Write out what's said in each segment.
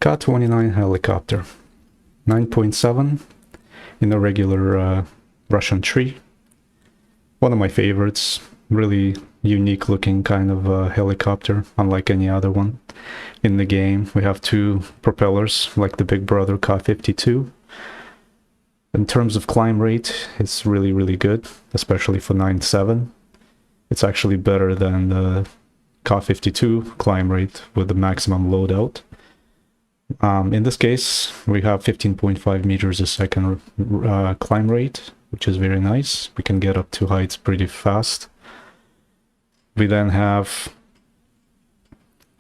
Ka-29 helicopter. 9.7 in a regular Russian tree. One of my favorites. Really unique looking kind of helicopter, unlike any other one in the game. We have two propellers like the big brother Ka-52. In terms of climb rate, it's really good, especially for 9.7. It's actually better than the Ka-52 climb rate with the maximum loadout. In this case, we have 15.5 meters a second climb rate, which is very nice. We can get up to heights pretty fast. We then have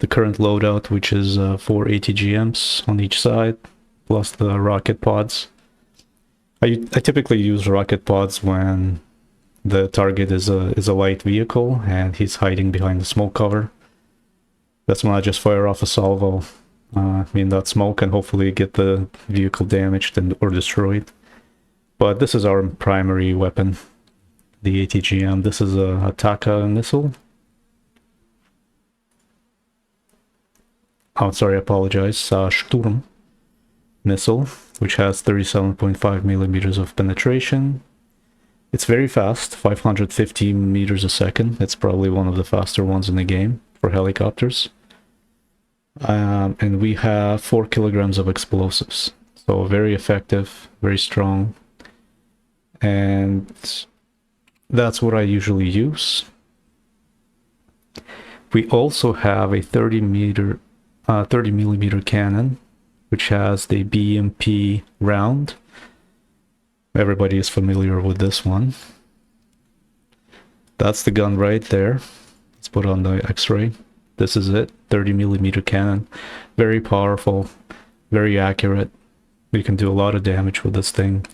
the current loadout, which is 4 ATGMs on each side, plus the rocket pods. I typically use rocket pods when the target is a light vehicle and he's hiding behind the smoke cover. That's when I just fire off a salvo in that smoke and hopefully get the vehicle damaged or destroyed. But this is our primary weapon, the ATGM. This is a Taka missile. Oh, sorry, I apologize. Sturm missile, which has 37.5 millimeters of penetration. It's very fast, 550 meters a second. It's probably one of the faster ones in the game for helicopters. And we have 4 kilograms of explosives. So very effective, very strong. And that's what I usually use. We also have a 30 millimeter cannon, which has the BMP round. Everybody is familiar with this one. That's the gun right there. Let's put on the X-ray. This is it, 30 millimeter cannon. Very powerful, very accurate. You can do a lot of damage with this thing.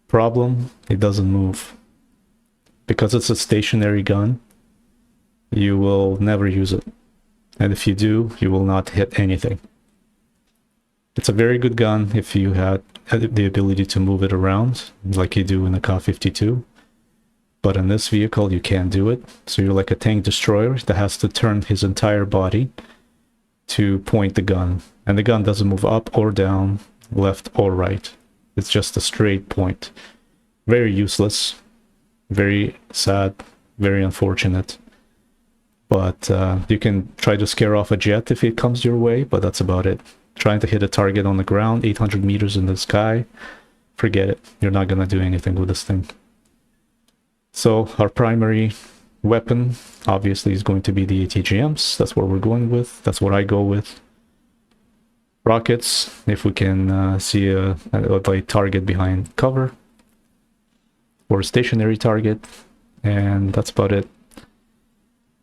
Problem, it doesn't move. Because it's a stationary gun, you will never use it. And if you do, you will not hit anything. It's a very good gun if you had the ability to move it around, like you do in the Ka-52. But in this vehicle, you can't do it. So you're like a tank destroyer that has to turn his entire body to point the gun. And the gun doesn't move up or down, left or right. It's just a straight point. Very useless, very sad, very unfortunate. But you can try to scare off a jet if it comes your way, but that's about it. Trying to hit a target on the ground, 800 meters in the sky, forget it. You're not gonna do anything with this thing. So our primary weapon, obviously, is going to be the ATGMs. That's what we're going with. That's what I go with. Rockets, if we can see a light target behind cover. Or a stationary target. And that's about it.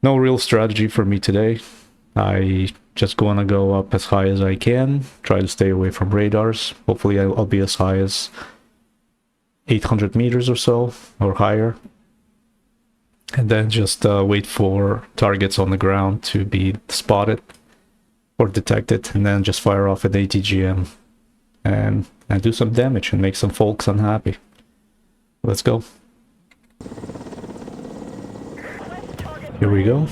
No real strategy for me today. I just gonna go up as high as I can, try to stay away from radars. Hopefully I'll be as high as 800 meters or so, or higher. And then just wait for targets on the ground to be spotted or detected, and then just fire off an ATGM and do some damage and make some folks unhappy. Let's go. Here we go.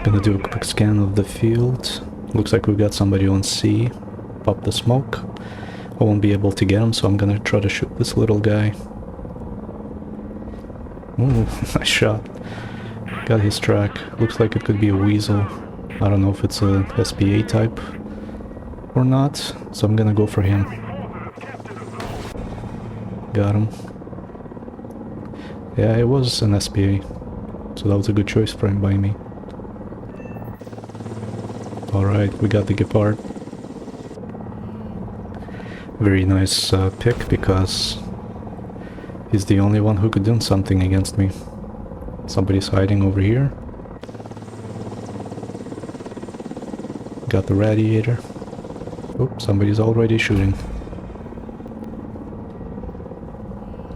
Gonna do a quick scan of the field. Looks like we've got somebody on C. Pop the smoke. I won't be able to get him, so I'm gonna try to shoot this little guy. Ooh, nice shot. Got his track. Looks like it could be a weasel. I don't know if it's a SPA type or not, so I'm gonna go for him. Got him. Yeah, it was an SPA, so that was a good choice for him by me. Alright, we got the Gepard. Very nice pick, because he's the only one who could do something against me. Somebody's hiding over here. Got the radiator. Oops, somebody's already shooting.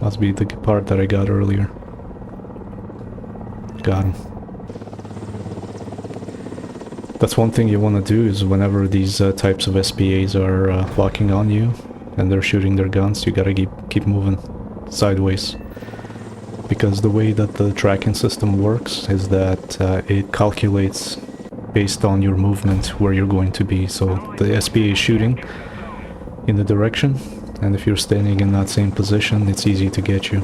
Must be the Gepard that I got earlier. Got him. That's one thing you want to do, is whenever these types of SPAs are locking on you and they're shooting their guns, you gotta keep moving sideways. Because the way that the tracking system works is that it calculates based on your movement where you're going to be. So the SPA is shooting in the direction, and if you're standing in that same position, it's easy to get you.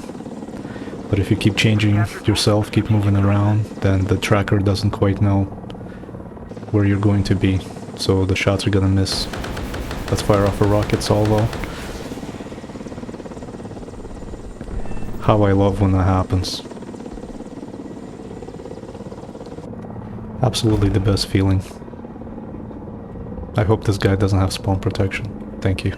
But if you keep changing yourself, keep moving around, then the tracker doesn't quite know where you're going to be, so the shots are gonna miss. Let's fire off a rocket salvo. How I love when that happens. Absolutely the best feeling. I hope this guy doesn't have spawn protection. Thank you.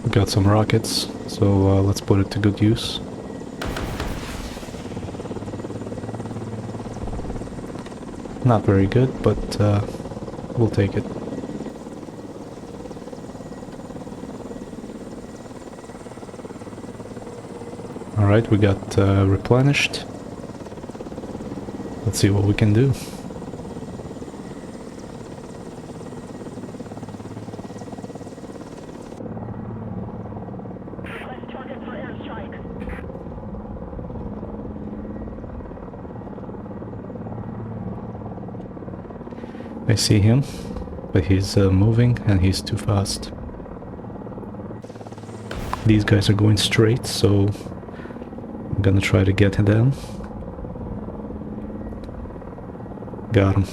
We got some rockets, so let's put it to good use. Not very good, but we'll take it. Alright, we got replenished. Let's see what we can do. I see him, but he's moving and he's too fast. These guys are going straight, so I'm gonna try to get them. Got him.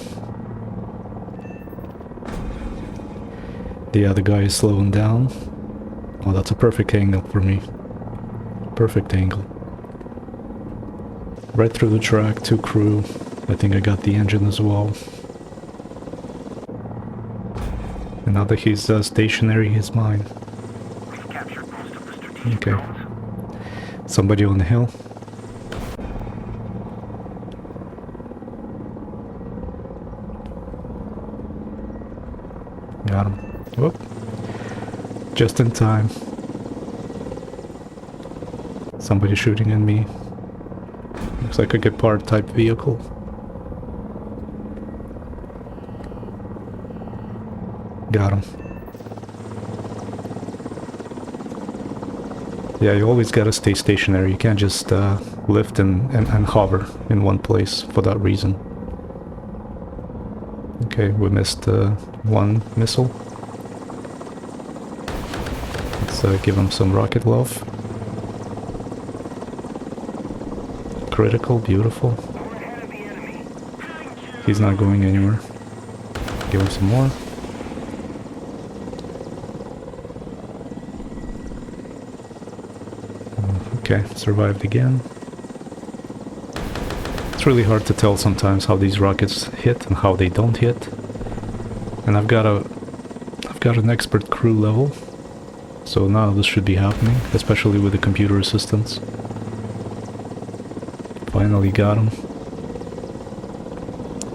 The other guy is slowing down. Oh, that's a perfect angle for me. Perfect angle. Right through the track, 2 crew. I think I got the engine as well. And now that he's stationary, he's mine. Okay. Somebody on the hill. Got him. Whoop. Just in time. Somebody shooting at me. Looks like a Gepard type vehicle. Got him. Yeah, you always gotta stay stationary. You can't just lift and hover in one place for that reason. Okay, we missed one missile. Let's give him some rocket love. Critical, beautiful. He's not going anywhere. Give him some more. Okay, survived again. It's really hard to tell sometimes how these rockets hit and how they don't hit. And I've got an expert crew level, so now this should be happening, especially with the computer assistance. Finally got him.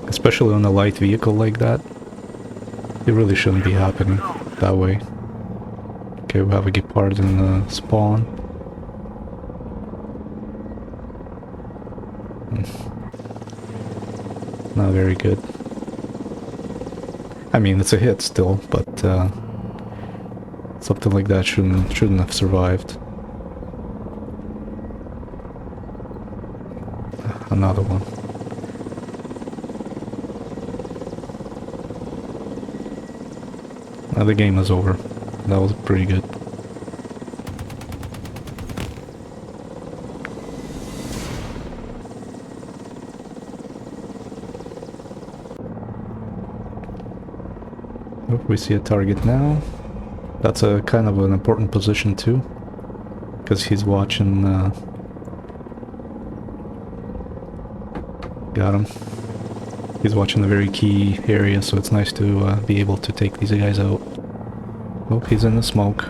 Especially on a light vehicle like that. It really shouldn't be happening that way. Okay, we have a Gepard in the spawn. Not very good. I mean, it's a hit still, but something like that shouldn't have survived. Another one. Now the game is over. That was pretty good. Oh, we see a target now. That's a kind of an important position too, because he's watching. Got him. He's watching a very key area, so it's nice to be able to take these guys out. Oh, he's in the smoke.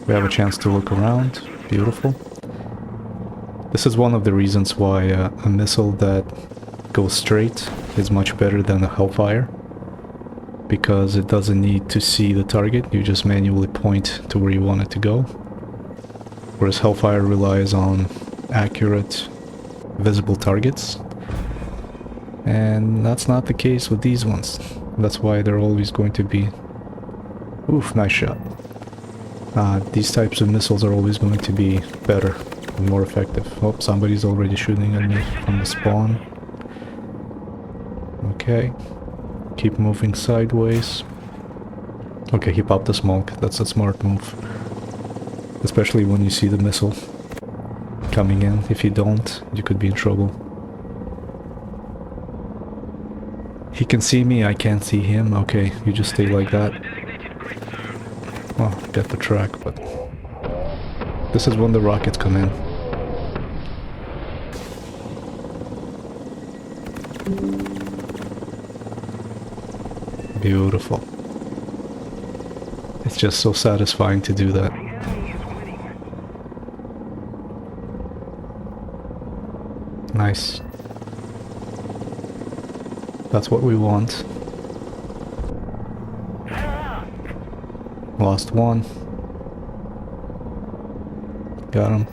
We have a chance to look around. Beautiful. This is one of the reasons why a missile that goes straight is much better than a Hellfire, because it doesn't need to see the target, you just manually point to where you want it to go. Whereas Hellfire relies on accurate, visible targets. And that's not the case with these ones. That's why they're always going to be... Oof, nice shot. These types of missiles are always going to be better and more effective. Oh, somebody's already shooting at me from the spawn. Okay. Keep moving sideways. Okay, he popped the smoke. That's a smart move. Especially when you see the missile coming in. If you don't, you could be in trouble. He can see me, I can't see him. Okay, you just stay like that. Oh, get the track, but... This is when the rockets come in. Beautiful. It's just so satisfying to do that. Nice. That's what we want. Lost one. Got him.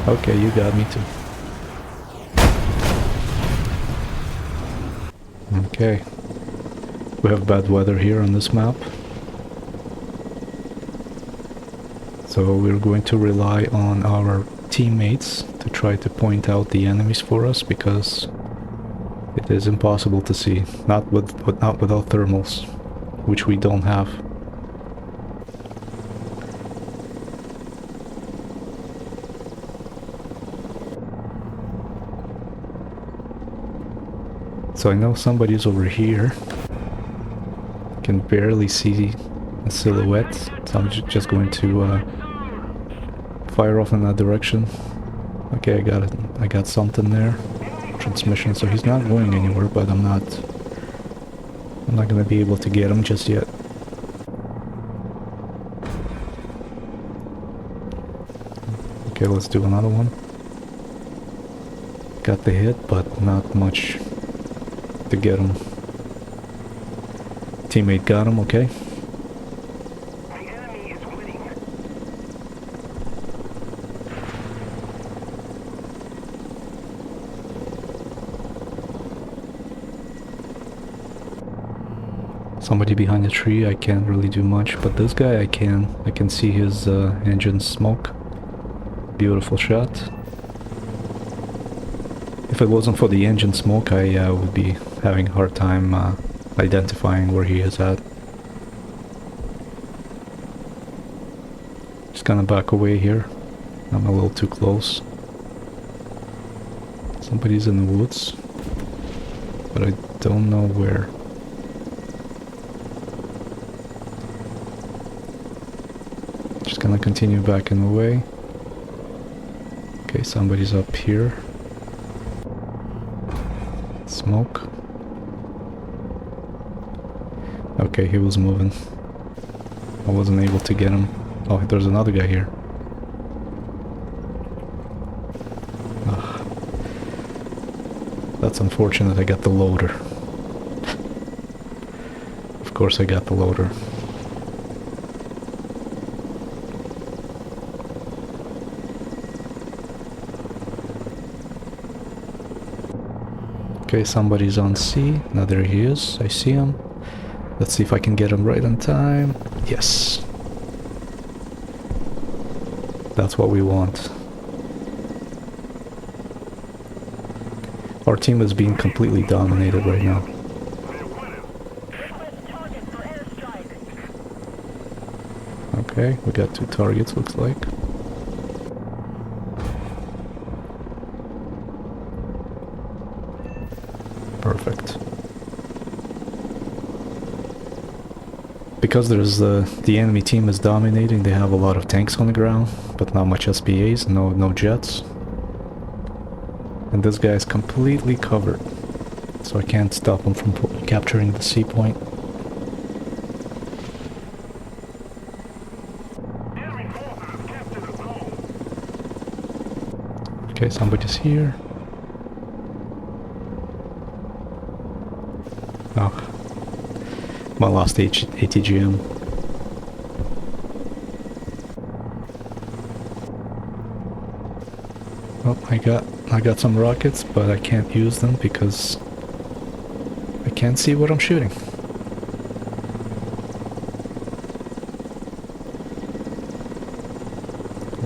Okay, you got me too. Okay. We have bad weather here on this map. So we're going to rely on our teammates to try to point out the enemies for us, because it is impossible to see. Not without thermals, which we don't have. So I know somebody's over here. Can barely see a silhouette, so I'm just going to fire off in that direction. Okay, I got it. I got something there. Transmission, so he's not going anywhere, but I'm not gonna be able to get him just yet. Okay, let's do another one. Got the hit, but not much to get him. Teammate got him, okay. Somebody behind the tree, I can't really do much, but this guy I can see his engine smoke. Beautiful shot. If it wasn't for the engine smoke, I would be having a hard time identifying where he is at. Just gonna back away here. I'm a little too close. Somebody's in the woods, but I don't know where. Just gonna continue backing away. Okay, somebody's up here. Smoke. Okay, he was moving. I wasn't able to get him. Oh, there's another guy here. Ugh. That's unfortunate, I got the loader. Of course I got the loader. Okay, somebody's on C. Now there he is. I see him. Let's see if I can get him right on time. Yes. That's what we want. Our team is being completely dominated right now. Okay, we got 2 targets, looks like. Perfect. Because there's the enemy team is dominating, they have a lot of tanks on the ground, but not much SPAs, no jets. And this guy is completely covered, so I can't stop him from capturing the C point. Okay, somebody's here. Oh, my last ATGM. Oh, I got some rockets, but I can't use them because I can't see what I'm shooting.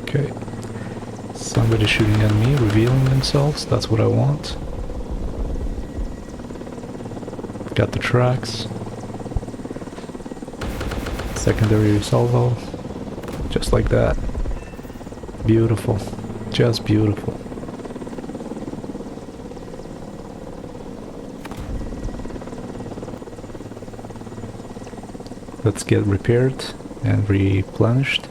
Okay. Somebody shooting at me, revealing themselves. That's what I want. Got the tracks. Secondary salvo. Just like that. Beautiful. Just beautiful. Let's get repaired and replenished.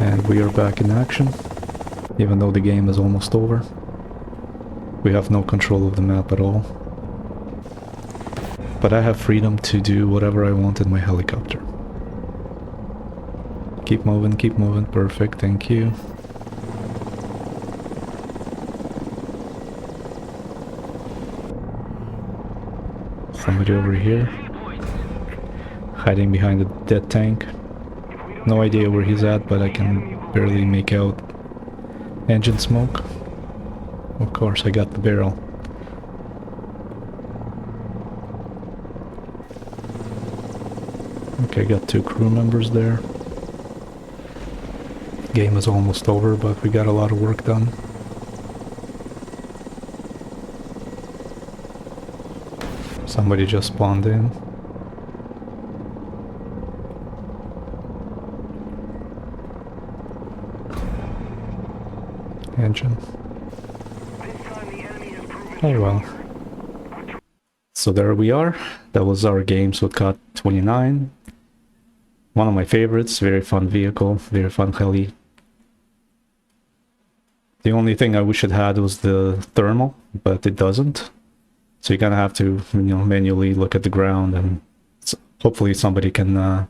And we are back in action, even though the game is almost over. We have no control of the map at all. But I have freedom to do whatever I want in my helicopter. Keep moving, perfect, thank you. Somebody over here, hiding behind a dead tank. No idea where he's at, but I can barely make out engine smoke. Of course, I got the barrel. Okay, got 2 crew members there. Game is almost over, but we got a lot of work done. Somebody just spawned in. Engine. Oh well. So there we are. That was our games with Ka-29. One of my favorites. Very fun vehicle. Very fun heli. The only thing I wish it had was the thermal, but it doesn't. So you're gonna have to, manually look at the ground, and hopefully somebody can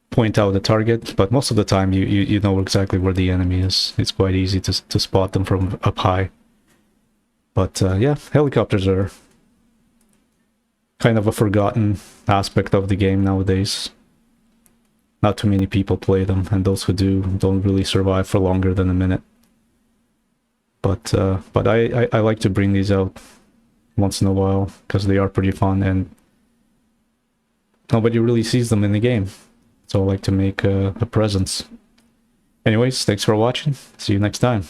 point out the target. But most of the time, you know exactly where the enemy is. It's quite easy to spot them from up high. But yeah, helicopters are kind of a forgotten aspect of the game nowadays. Not too many people play them, and those who do don't really survive for longer than a minute. But I like to bring these out once in a while, because they are pretty fun, and nobody really sees them in the game. So I like to make a presence. Anyways, thanks for watching. See you next time.